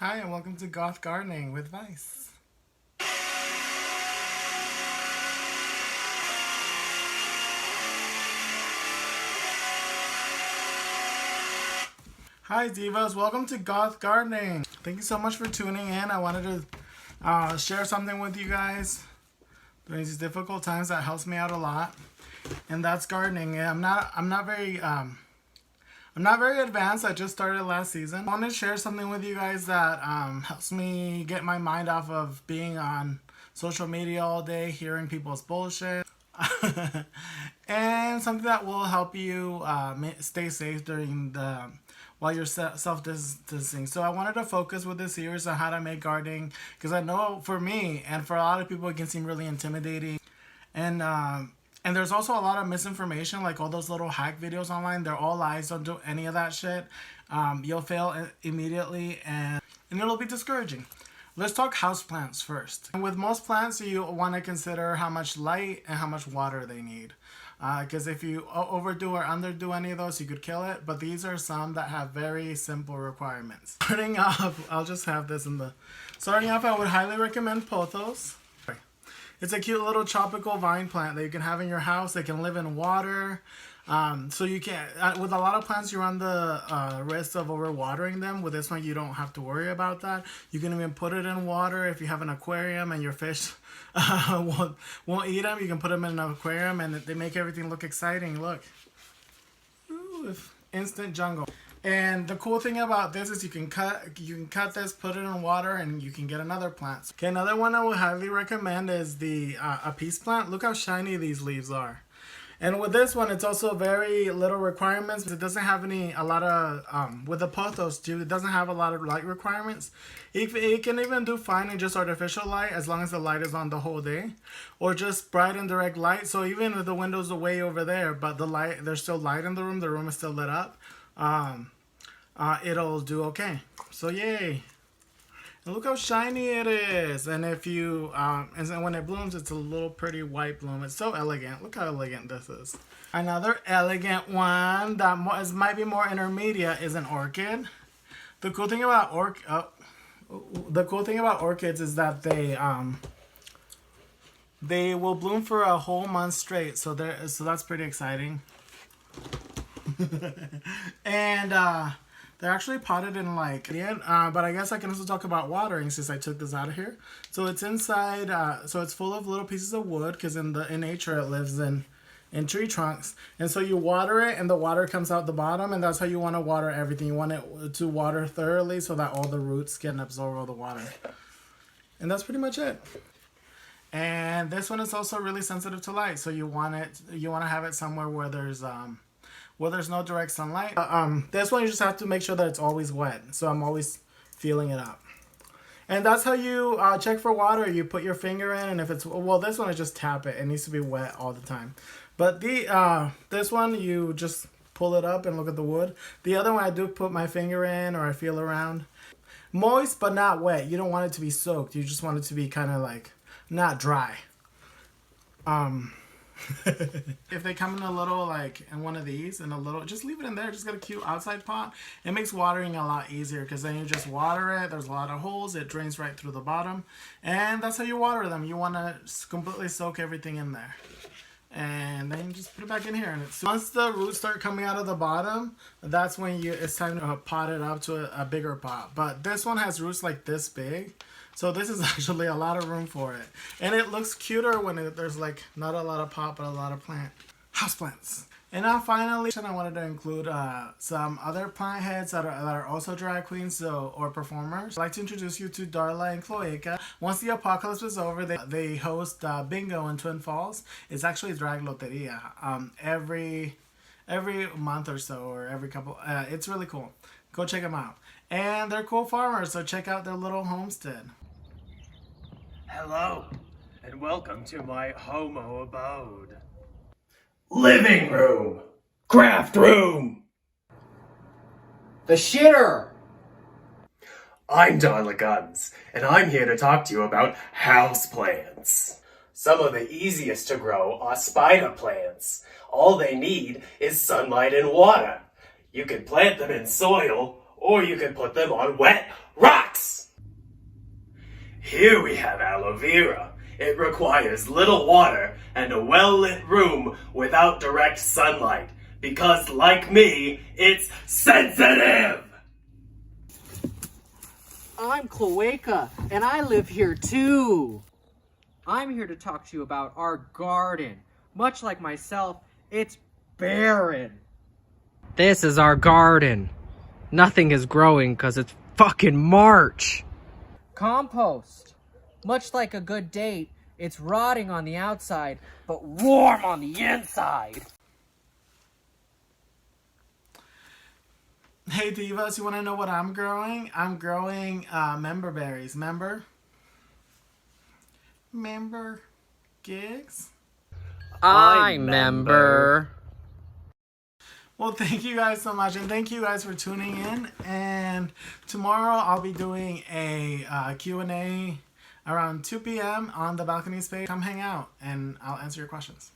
Hi, and welcome to Goth Gardening with Vice. Hi, Divas. Welcome to Goth Gardening. Thank you so much for tuning in. I wanted to share something with you guys during these difficult times that helps me out a lot, and that's gardening. I'm not very advanced. I just started last season. I want to share something with you guys that helps me get my mind off of being on social media all day, hearing people's bullshit, and something that will help you stay safe during while you're self-distancing. So I wanted to focus with this series on how to make gardening, because I know for me and for a lot of people it can seem really intimidating, and there's also a lot of misinformation, like all those little hack videos online. They're all lies. Don't do any of that shit. You'll fail immediately, and it'll be discouraging. Let's talk houseplants first. And with most plants, you want to consider how much light and how much water they need. Because if you overdo or underdo any of those, you could kill it. But these are some that have very simple requirements. Starting off, I'll just have this in the... Starting off, I would highly recommend pothos. It's a cute little tropical vine plant that you can have in your house. They can live in water. So you can, with a lot of plants, you run the risk of overwatering them. With this one, you don't have to worry about that. You can even put it in water if you have an aquarium and your fish won't eat them. You can put them in an aquarium and they make everything look exciting. Look. Ooh, instant jungle. And the cool thing about this is you can cut this, put it in water, and you can get another plant. Okay, another one I would highly recommend is the a peace plant. Look how shiny these leaves are. And with this one, it's also very little requirements. It doesn't have with the pothos too, it doesn't have a lot of light requirements. It can even do fine in just artificial light as long as the light is on the whole day. Or just bright and direct light. So even if the windows are way over there, but there's still light in the room is still lit up, it'll do okay. So yay. And look how shiny it is. And if you, and then when it blooms, it's a little pretty white bloom. It's so elegant. Look how elegant this is. Another elegant one that might be more intermediate is an orchid. The cool thing about orchids is that they will bloom for a whole month straight. So that's pretty exciting. And they're actually potted in but I guess I can also talk about watering since I took this out of here. So it's inside, so it's full of little pieces of wood because in nature it lives in tree trunks. And so you water it and the water comes out the bottom, and that's how you want to water everything. You want it to water thoroughly so that all the roots can absorb all the water. And that's pretty much it. And this one is also really sensitive to light, so you want to have it somewhere where there's no direct sunlight. This one you just have to make sure that it's always wet. So I'm always feeling it up. And that's how you check for water. You put your finger in, and if it's, well, this one I just tap it. It needs to be wet all the time. But this one you just pull it up and look at the wood. The other one I do put my finger in, or I feel around. Moist but not wet. You don't want it to be soaked. You just want it to be kind of like not dry. If they come in a little, in one of these, just leave it in there. Just get a cute outside pot. It makes watering a lot easier because then you just water it. There's a lot of holes. It drains right through the bottom. And that's how you water them. You want to completely soak everything in there. And then you just put it back in here. And once the roots start coming out of the bottom, that's when it's time to pot it up to a bigger pot. But this one has roots like this big. So this is actually a lot of room for it. And it looks cuter when there's not a lot of pot, but a lot of houseplants. And now finally, I wanted to include some other plant heads that are also drag queens or performers. I'd like to introduce you to Darla and Cloaca. Once the apocalypse is over, they host bingo in Twin Falls. It's actually drag loteria every month or so, or every couple. It's really cool. Go check them out. And they're cool farmers, so check out their little homestead. Hello, and welcome to my homo abode. Living room! Craft room! The shitter! I'm Darla Guns, and I'm here to talk to you about houseplants. Some of the easiest to grow are spider plants. All they need is sunlight and water. You can plant them in soil, or you can put them on wet rocks. Here we have aloe vera. It requires little water and a well-lit room without direct sunlight, because like me, it's sensitive! I'm Cloaca, and I live here too. I'm here to talk to you about our garden. Much like myself, it's barren. This is our garden. Nothing is growing because it's fucking March. Compost. Much like a good date, it's rotting on the outside, but warm on the inside. Hey Divas, you want to know what I'm growing? I'm growing member berries. Member gigs? I member. Well, thank you guys so much, and thank you guys for tuning in. And tomorrow I'll be doing a Q&A around 2 p.m. on the balcony space. Come hang out, and I'll answer your questions.